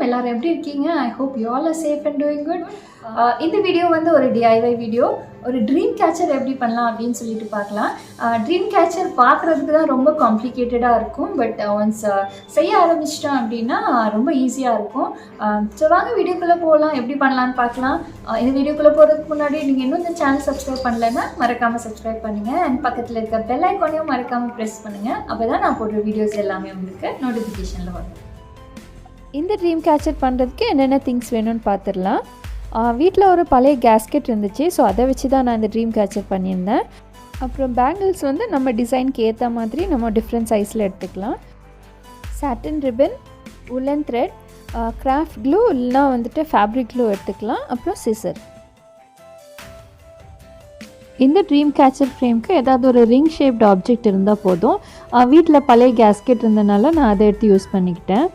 எல்லாரும் எப்படி இருக்கீங்க? I hope you all are safe and doing good. இந்த வீடியோ வந்து ஒரு DIY வீடியோ. ஒரு ட்ரீம் கேச்சர் எப்படி பண்ணலாம் அப்படின்னு சொல்லிட்டு பார்க்கலாம். ட்ரீம் கேச்சர் பார்க்குறதுக்கு தான் ரொம்ப காம்ப்ளிகேட்டடாக இருக்கும். பட் ஒன்ஸ் செய்ய ஆரம்பிச்சிட்டோம் அப்படின்னா ரொம்ப ஈஸியாக இருக்கும். ஸோ வாங்க வீடியோக்குள்ளே போகலாம், எப்படி பண்ணலான்னு பார்க்கலாம். இந்த வீடியோக்குள்ளே போகிறதுக்கு முன்னாடி நீங்கள் இன்னும் இந்த சேனல் சப்ஸ்கிரைப் பண்ணலைன்னா மறக்காமல் சப்ஸ்கிரைப் பண்ணுங்கள். அண்ட் பக்கத்தில் இருக்க பெல் ஐக்கானையும் மறக்காமல் ப்ரெஸ் பண்ணுங்கள். அப்போ தான் நான் போடுற வீடியோஸ் எல்லாமே உங்களுக்கு நோட்டிஃபிகேஷனில் வரும். இந்த ட்ரீம் கேச்சர் பண்ணுறதுக்கு என்னென்ன திங்ஸ் வேணும்னு பார்த்துடலாம். வீட்டில் ஒரு பழைய கேஸ்கெட் இருந்துச்சு, ஸோ அதை வச்சு தான் நான் இந்த ட்ரீம் கேச்சர் பண்ணியிருந்தேன். அப்புறம் பேங்கிள்ஸ் வந்து நம்ம டிசைனுக்கு ஏற்ற மாதிரி நம்ம டிஃப்ரெண்ட் சைஸில் எடுத்துக்கலாம். சாட்டின் ரிப்பன், உல்லன் த்ரெட், கிராஃப்ட் க்ளூ இல்லைனா வந்துட்டு ஃபேப்ரிக் க்ளூ எடுத்துக்கலாம். அப்புறம் சிசர். இந்த ட்ரீம் கேச்சர் ஃப்ரேம்க்கு ஏதாவது ஒரு ரிங் ஷேப்டு ஆப்ஜெக்ட் இருந்தால் போதும். வீட்டில் பழைய கேஸ்கெட் இருந்தனால நான் அதை எடுத்து யூஸ் பண்ணிக்கிட்டேன்.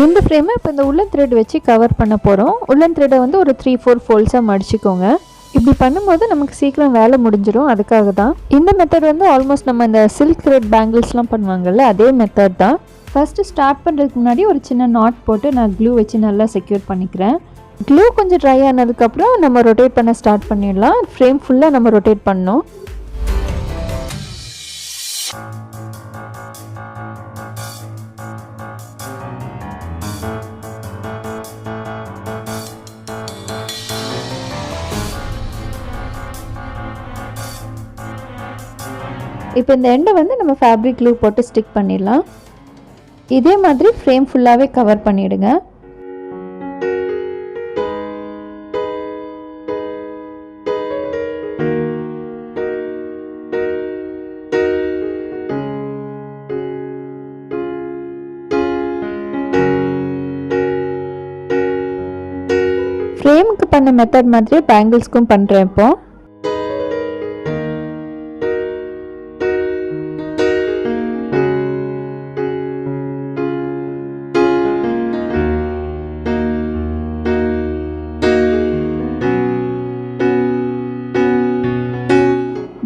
இந்த ஃப்ரேமை இப்போ இந்த உள்ளன் த்ரெட் வச்சு கவர் பண்ண போகிறோம். உள்ளன் த்ரெட்டை வந்து ஒரு 3-4 ஃபோல்ட்ஸாக மடிச்சுக்கோங்க. இப்படி பண்ணும்போது நமக்கு சீக்கிரம் வேலை முடிஞ்சிடும். அதுக்காக தான் இந்த மெத்தட் வந்து ஆல்மோஸ்ட் நம்ம இந்த சில்க் த்ரெட் பேங்கிள்ஸ்லாம் பண்ணுவாங்கள்ல, அதே மெத்தட் தான். ஃபஸ்ட்டு ஸ்டார்ட் பண்ணுறதுக்கு முன்னாடி ஒரு சின்ன நாட் போட்டு நான் க்ளூ வச்சு நல்லா செக்யூர் பண்ணிக்கிறேன். க்ளூ கொஞ்சம் ட்ரை ஆனதுக்கப்புறம் நம்ம ரொட்டேட் பண்ண ஸ்டார்ட் பண்ணிடலாம். ஃப்ரேம் ஃபுல்லாக நம்ம ரொட்டேட் பண்ணோம். இப்போ இந்த எண்டை வந்து நம்ம ஃபேப்ரிக் க்ளூ போட்டு ஸ்டிக் பண்ணிடலாம். இதே மாதிரி ஃப்ரேம் ஃபுல்லாகவே கவர் பண்ணிவிடுங்க. ஃப்ரேமுக்கு பண்ண மெத்தட் மாதிரி பேங்கிள்ஸ்க்கும் பண்ணுறேன். இப்போ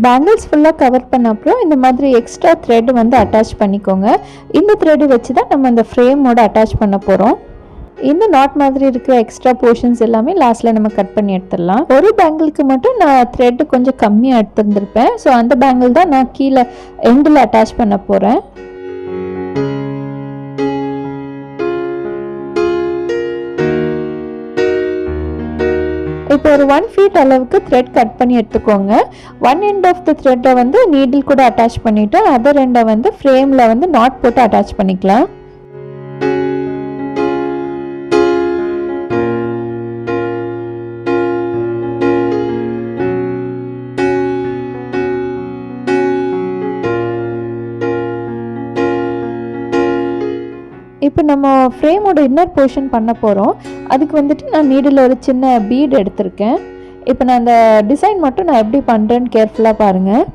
பேங்கிள்ஸ் ஃபுல்லாக கவர் பண்ண அப்புறம் இந்த மாதிரி எக்ஸ்ட்ரா த்ரெட் வந்து அட்டாச் பண்ணிக்கோங்க. இந்த த்ரெட் வச்சு தான் நம்ம அந்த ஃப்ரேமோட அட்டாச் பண்ண போகிறோம். இந்த நாட் மாதிரி இருக்கிற எக்ஸ்ட்ரா போர்ஷன்ஸ் எல்லாமே லாஸ்ட்டில் நம்ம கட் பண்ணி எடுத்துடலாம். ஒரு பேங்கிளுக்கு மட்டும் நான் த்ரெட்டு கொஞ்சம் கம்மியாக எடுத்துருந்துருப்பேன். ஸோ அந்த பேங்கிள் தான் நான் கீழே எண்டில் அட்டாச் பண்ண போகிறேன். இப்போ ஒரு 1 feet அளவுக்கு த்ரெட் கட் பண்ணி எடுத்துக்கோங்க. ஒன் எண்ட் ஆஃப் த த்ரெட்டை வந்து நீடில் கூட அட்டாச் பண்ணிவிட்டு அதர் எண்டை வந்து ஃப்ரேமில் வந்து நாட் போட்டு அட்டாச் பண்ணிக்கலாம். இப்போ நம்ம ஃப்ரேமோட இன்னர் போர்ஷன் பண்ண போகிறோம். அதுக்கு வந்துட்டு நான் நீடில் ஒரு சின்ன பீட் எடுத்திருக்கேன். இப்போ நான் அந்த டிசைன் மட்டும் நான் எப்படி பண்ணுறேன்னு கேர்ஃபுல்லாக பாருங்கள்.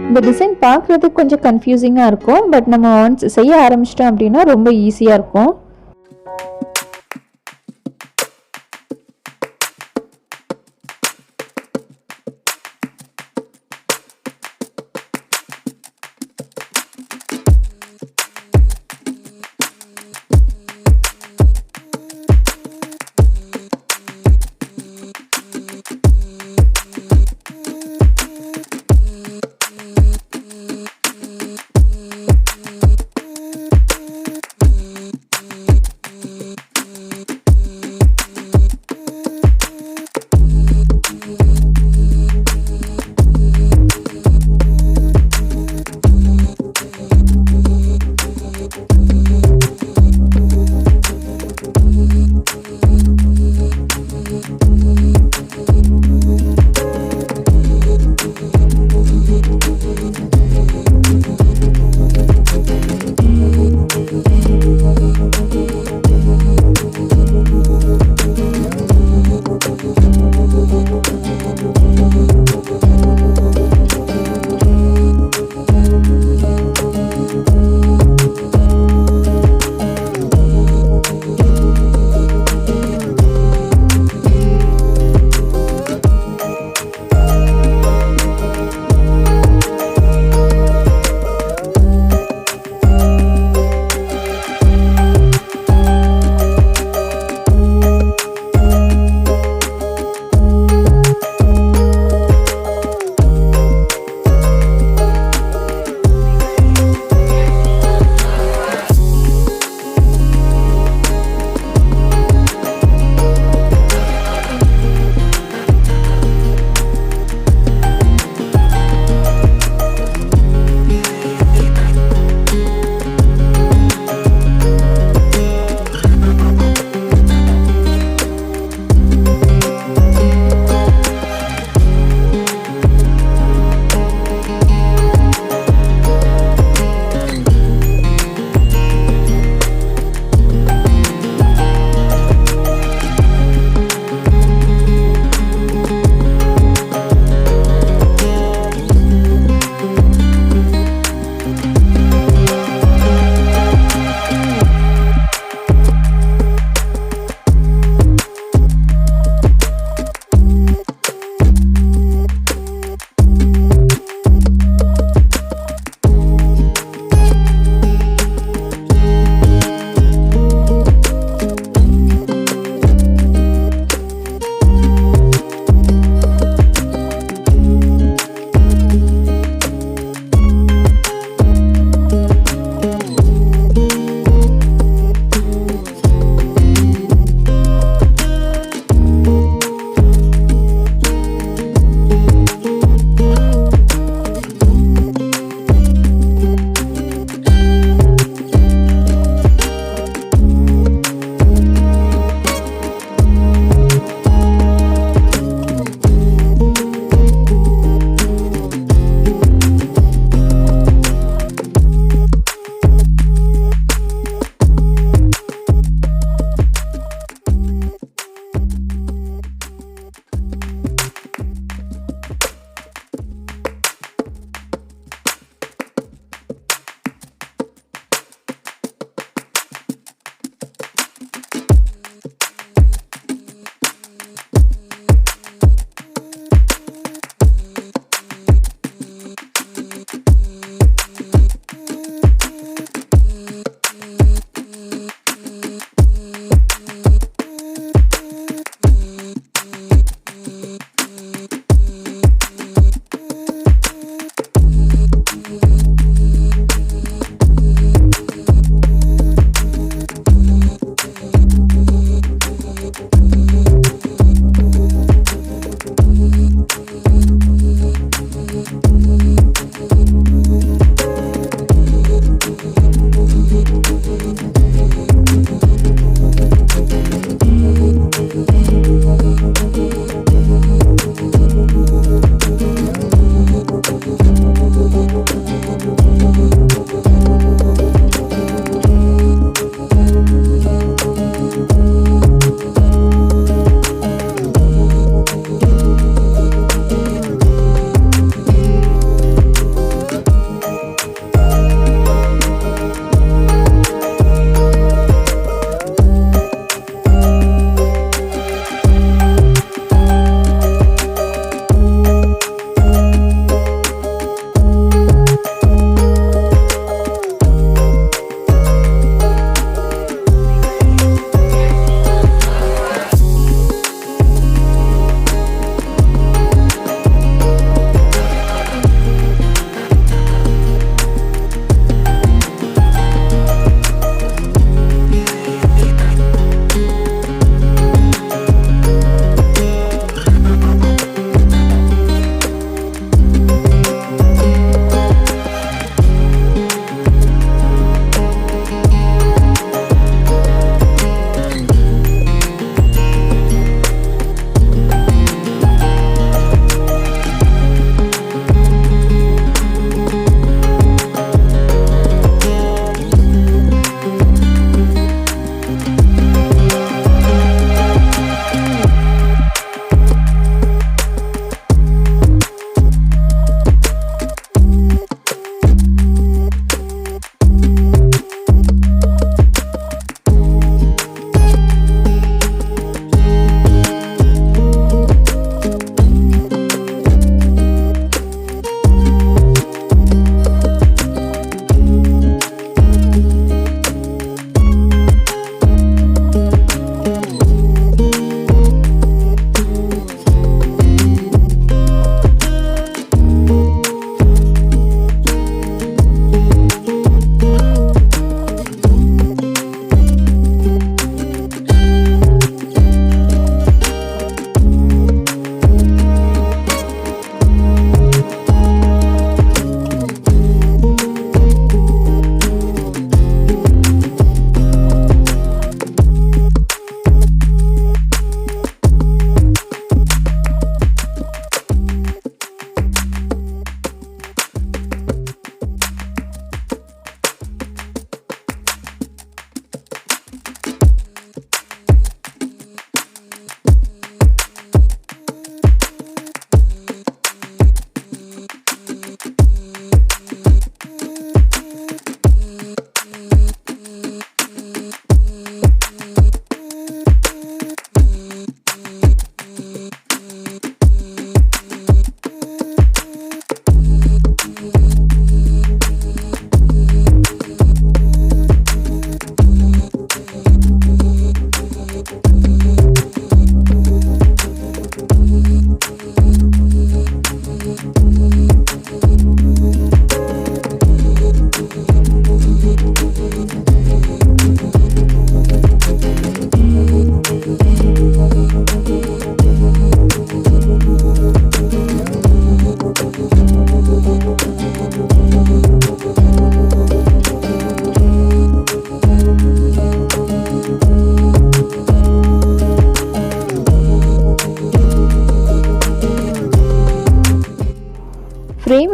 இந்த டிசைன் பார்க்குறதுக்கு கொஞ்சம் கன்ஃபியூசிங்காக இருக்கும். பட் நம்ம ஒன்ஸ் செய்ய ஆரம்பிச்சிட்டோம் அப்படின்னா ரொம்ப ஈஸியாக இருக்கும்.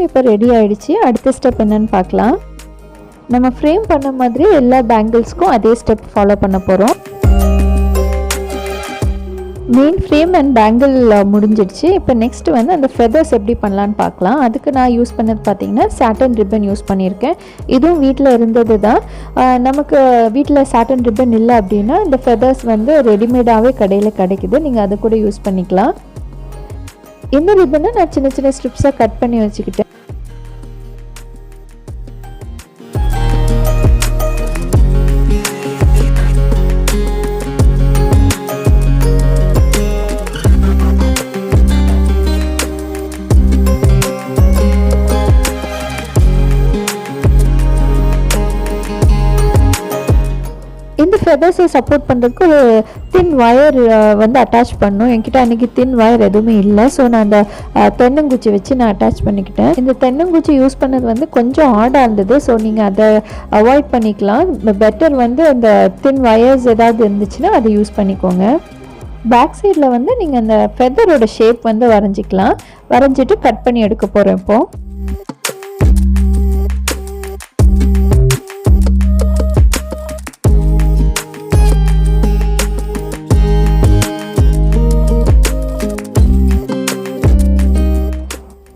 இப்போ ரெடி ஆகிடுச்சு. அடுத்த ஸ்டெப் என்னன்னு பார்க்கலாம். நம்ம ஃப்ரேம் பண்ண மாதிரி எல்லா பேங்கிள்ஸ்க்கும் அதே ஸ்டெப் ஃபாலோ பண்ண போகிறோம். மெயின் ஃப்ரேம் அண்ட் பேங்கிள் முடிஞ்சிடுச்சு. இப்போ நெக்ஸ்ட்டு வந்து அந்த ஃபெதர்ஸ் எப்படி பண்ணலான்னு பார்க்கலாம். அதுக்கு நான் யூஸ் பண்ணது பார்த்திங்கன்னா சாட்டன் ரிப்பன் யூஸ் பண்ணியிருக்கேன். இதுவும் வீட்டில் இருந்தது தான். நமக்கு வீட்டில் சாட்டன் ரிப்பன் இல்லை அப்படின்னா இந்த ஃபெதர்ஸ் வந்து ரெடிமேடாகவே கடையில் கிடைக்குது. நீங்கள் அதை கூட யூஸ் பண்ணிக்கலாம். இந்த ரிப்பனை நான் சின்ன சின்ன ஸ்ட்ரிப்ஸாக கட் பண்ணி வச்சுக்கிட்டேன். இந்த ஃபெதர்ஸை சப்போர்ட் பண்ணுறதுக்கு ஒரு தின் ஒயர் வந்து அட்டாச் பண்ணணும். என்கிட்ட அன்றைக்கி தின் ஒயர் எதுவுமே இல்லை. ஸோ நான் அந்த தென்னங்குச்சி வச்சு நான் அட்டாச் பண்ணிக்கிட்டேன். இந்த தென்னங்குச்சி யூஸ் பண்ணது வந்து கொஞ்சம் ஆடாக இருந்தது. ஸோ நீங்கள் அதை அவாய்ட் பண்ணிக்கலாம். பெட்டர் வந்து அந்த தின் ஒயர்ஸ் ஏதாவது இருந்துச்சுன்னா அதை யூஸ் பண்ணிக்கோங்க. பேக் சைடில் வந்து நீங்கள் அந்த ஃபெதரோட ஷேப் வந்து வரைஞ்சிக்கலாம். வரைஞ்சிட்டு கட் பண்ணி எடுக்க போகிறோம். இப்போது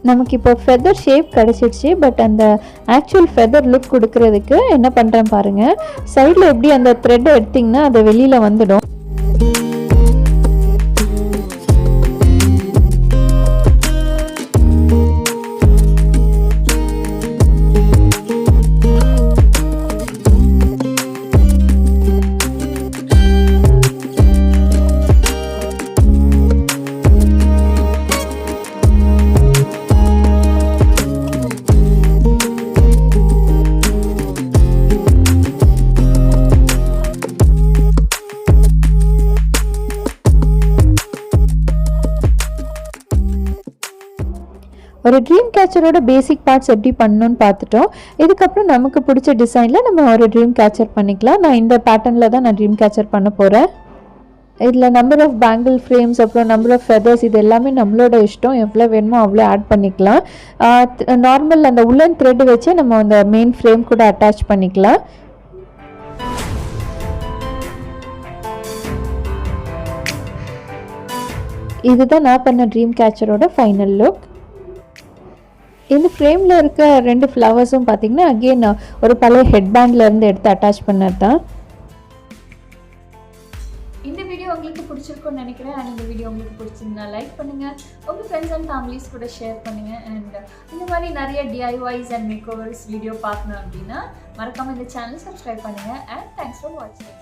நமக்கு இப்போ ஃபெதர் ஷேப் கிடச்சிடுச்சு. பட் அந்த ஆக்சுவல் ஃபெதர் லுக் கொடுக்கறதுக்கு என்ன பண்ணுறேன் பாருங்கள். சைடில் எப்படி அந்த த்ரெட்டை எடுத்திங்கன்னா அது வெளியில் வந்துடும். ஒரு ட்ரீம் கேச்சரோட பேசிக் பார்ட்ஸ் எப்படி பண்ணணும்னு பார்த்துட்டோம். இதுக்கப்புறம் நமக்கு பிடிச்ச டிசைனில் நம்ம ஒரு ட்ரீம் கேச்சர் பண்ணிக்கலாம். நான் இந்த பேட்டர்னில் தான் நான் ட்ரீம் கேச்சர் பண்ண போகிறேன். இதில் நம்பர் ஆஃப் பேங்கிள் ஃப்ரேம்ஸ் அப்புறம் நம்பர் ஆஃப் ஃபெதர்ஸ் இது எல்லாமே நம்மளோட இஷ்டம். எவ்வளோ வேணுமோ அவ்வளோ ஆட் பண்ணிக்கலாம். நார்மல் அந்த உள்ளன் த்ரெட் வச்சு நம்ம அந்த மெயின் ஃப்ரேம் கூட அட்டாச் பண்ணிக்கலாம். இதுதான் நான் பண்ண ட்ரீம் கேச்சரோட ஃபைனல் லுக். இந்த ஃப்ரேமில் இருக்க 2 ஃப்ளவர்ஸும் பார்த்திங்கன்னா அகெயின் ஒரு பழைய ஹெட்பேண்ட்லேருந்து எடுத்து அட்டாச் பண்ணது தான். இந்த வீடியோ உங்களுக்கு பிடிச்சிருக்கும்னு நினைக்கிறேன். அண்ட் இந்த வீடியோ உங்களுக்கு பிடிச்சிருந்தா லைக் பண்ணுங்கள், உங்கள் ஃப்ரெண்ட்ஸ் அண்ட் ஃபேமிலிஸ் கூட ஷேர் பண்ணுங்கள். அண்ட் இந்த மாதிரி நிறைய DIYs அண்ட் மேக்ஓவர்ஸ் வீடியோ பார்க்கணும் அப்படின்னா மறக்காமல் இந்த சேனல் சப்ஸ்கிரைப் பண்ணுங்கள். அண்ட் தேங்க்ஸ் ஃபார் வாட்சிங்.